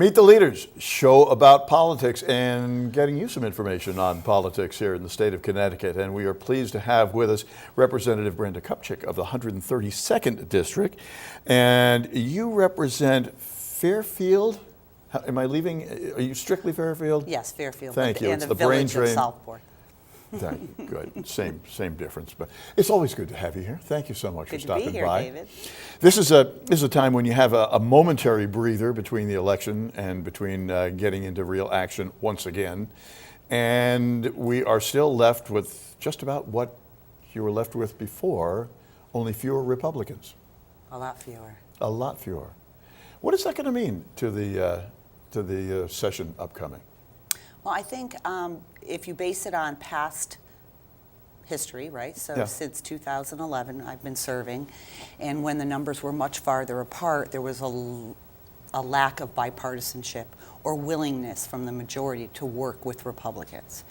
Meet the Leaders, show about politics and getting you some information on politics here in the state of Connecticut. And we are pleased to have with us Representative Brenda Kupchick of the 132nd District. And you represent Fairfield. Am I leaving? Are you strictly Fairfield? Yes, Fairfield. Thank you. And it's the brain village drain. of Southport. Thank you. Good. Same difference. But it's always good to have you here. Thank you so much for stopping Good to be here, by. David. This is a time when you have a momentary breather between the election and between getting into real action once again. And we are still left with just about what you were left with before, only fewer Republicans. A lot fewer. A lot fewer. What is that going to mean to the session upcoming? Well, I think if you base it on past history, right? So Yeah. since 2011, I've been serving, and when the numbers were much farther apart, there was a lack of bipartisanship or willingness from the majority to work with Republicans.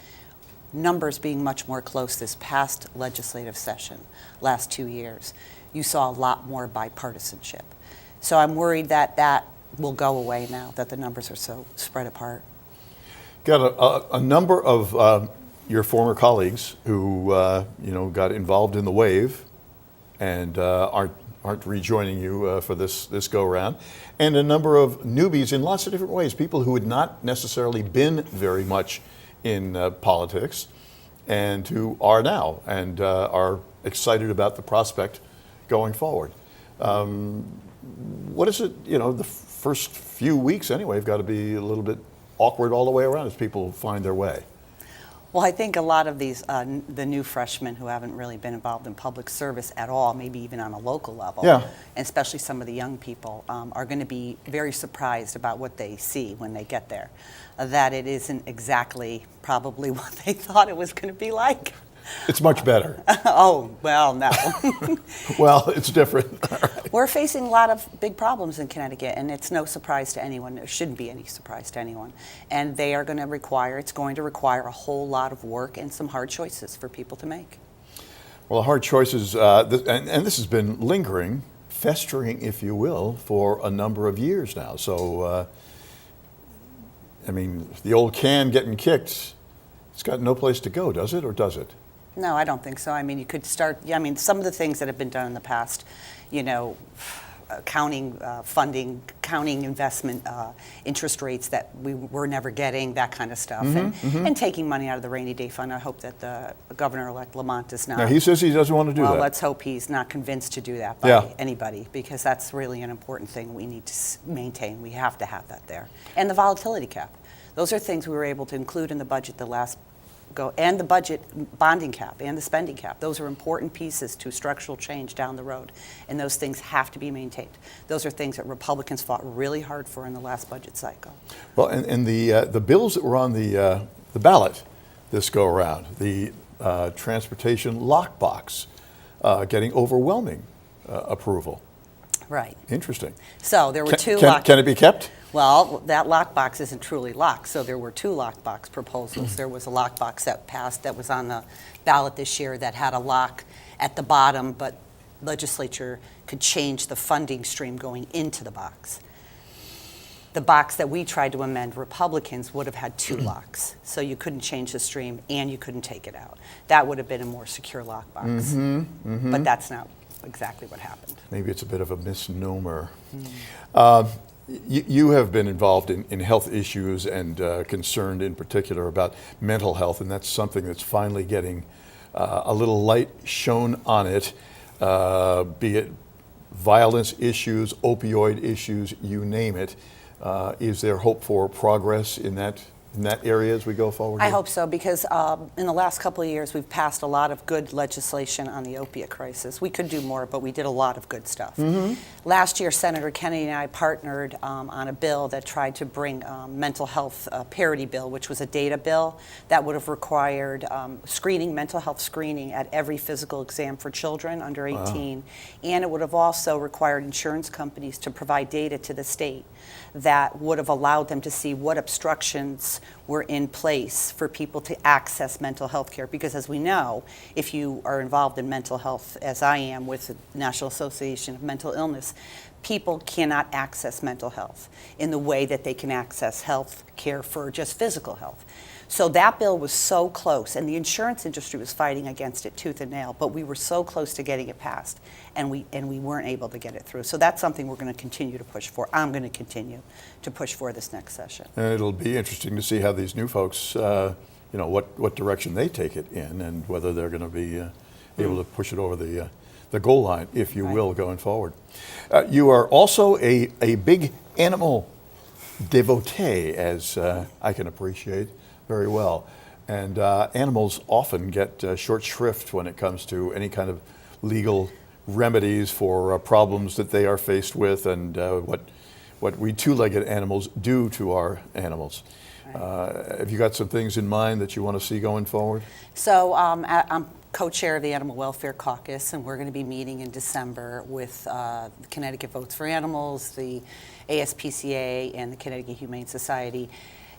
Numbers being much more close this past legislative session, last 2 years, you saw a lot more bipartisanship. So I'm worried that that will go away now that the numbers are so spread apart. Got a number of your former colleagues who got involved in the wave and aren't rejoining you for this go round, and a number of newbies in lots of different ways. People who had not necessarily been very much in politics, and who are now and are excited about the prospect going forward. What is it? The first few weeks anyway have got to be a little bit awkward all the way around as people find their way. Well, I think a lot of these, the new freshmen who haven't really been involved in public service at all, maybe even on a local level, Yeah. and especially some of the young people, are going to be very surprised about what they see when they get there, that it isn't exactly probably what they thought it was going to be like. It's much better. Oh, well, no. Well, it's different. We're facing a lot of big problems in Connecticut, and it's no surprise to anyone. There shouldn't be any surprise to anyone. And they are going to require a whole lot of work and some hard choices for people to make. Well, hard choices, and this has been lingering, festering, if you will, for a number of years now. So, the old can getting kicked, it's got no place to go, does it, or does it? No, I don't think so. You could start, some of the things that have been done in the past, counting funding, counting investment interest rates that we were never getting, that kind of stuff, and taking money out of the rainy day fund. I hope that the Governor-elect Lamont does not. Now, he says he doesn't want to do that. Well, let's hope he's not convinced to do that by anybody, because that's really an important thing we need to maintain. We have to have that there. And the volatility cap. Those are things we were able to include in the budget and the budget bonding cap and the spending cap. Those are important pieces to structural change down the road, and those things have to be maintained. Those are things that Republicans fought really hard for in the last budget cycle. Well, and the bills that were on the ballot this go around, the transportation lockbox, getting overwhelming approval. Right. Interesting. So there were two. Can it be kept? Well, that lockbox isn't truly locked, so there were two lockbox proposals. There was a lockbox that passed that was on the ballot this year that had a lock at the bottom, but legislature could change the funding stream going into the box. The box that we tried to amend, Republicans would have had two locks, so you couldn't change the stream and you couldn't take it out. That would have been a more secure lockbox, but that's not exactly what happened. Maybe it's a bit of a misnomer. You have been involved in health issues and concerned in particular about mental health, and that's something that's finally getting a little light shone on it, be it violence issues, opioid issues, you name it. Is there hope for progress in that area as we go forward? I hope so, because in the last couple of years we've passed a lot of good legislation on the opiate crisis. We could do more, but we did a lot of good stuff. Last year, Senator Kennedy and I partnered on a bill that tried to bring mental health parity bill, which was a data bill that would have required mental health screening at every physical exam for children under 18, and it would have also required insurance companies to provide data to the state that would have allowed them to see what obstructions were in place for people to access mental health care. Because as we know, if you are involved in mental health, as I am with the National Association of Mental Illness, people cannot access mental health in the way that they can access health care for just physical health. So that bill was so close, and the insurance industry was fighting against it tooth and nail, but we were so close to getting it passed, and we weren't able to get it through. So that's something we're going to continue to push for. I'm going to continue to push for this next session. And it'll be interesting to see how these new folks, what direction they take it in, and whether they're going to be able to push it over the goal line, if you will, going forward. You are also a big animal devotee, as I can appreciate very well. And animals often get short shrift when it comes to any kind of legal remedies for problems that they are faced with, and what we two-legged animals do to our animals. Have you got some things in mind that you want to see going forward? So I'm co-chair of the Animal Welfare Caucus, and we're going to be meeting in December with the Connecticut Votes for Animals, the ASPCA, and the Connecticut Humane Society,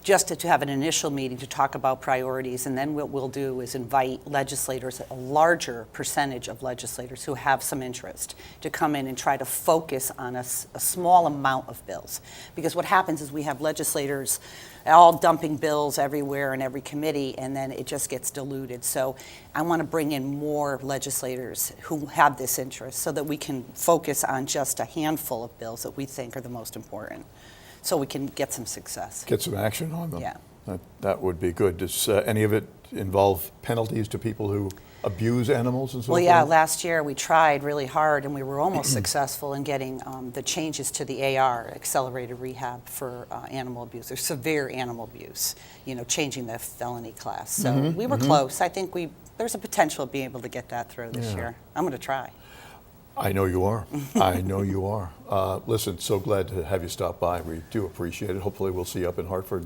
just to have an initial meeting to talk about priorities. And then what we'll do is invite legislators, a larger percentage of legislators who have some interest, to come in and try to focus on a small amount of bills. Because what happens is we have legislators all dumping bills everywhere in every committee, and then it just gets diluted. So I want to bring in more legislators who have this interest so that we can focus on just a handful of bills that we think are the most important, so we can get some success. Get some action on them. Yeah. That would be good. Does any of it involve penalties to people who abuse animals and so forth? Well, yeah, last year we tried really hard, and we were almost successful in getting the changes to the AR, accelerated rehab for animal abuse, or severe animal abuse, changing the felony class. So we were close. I think there's a potential of being able to get that through this year. I'm going to try. I know you are. I know you are. Listen, so glad to have you stop by. We do appreciate it. Hopefully we'll see you up in Hartford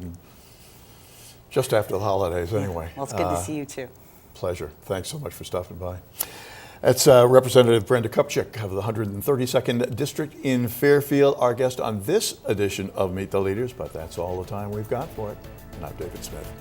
just after the holidays anyway. Well, it's good to see you too. Pleasure. Thanks so much for stopping by. That's Representative Brenda Kupchick of the 132nd District in Fairfield, our guest on this edition of Meet the Leaders, but that's all the time we've got for it. And I'm David Smith.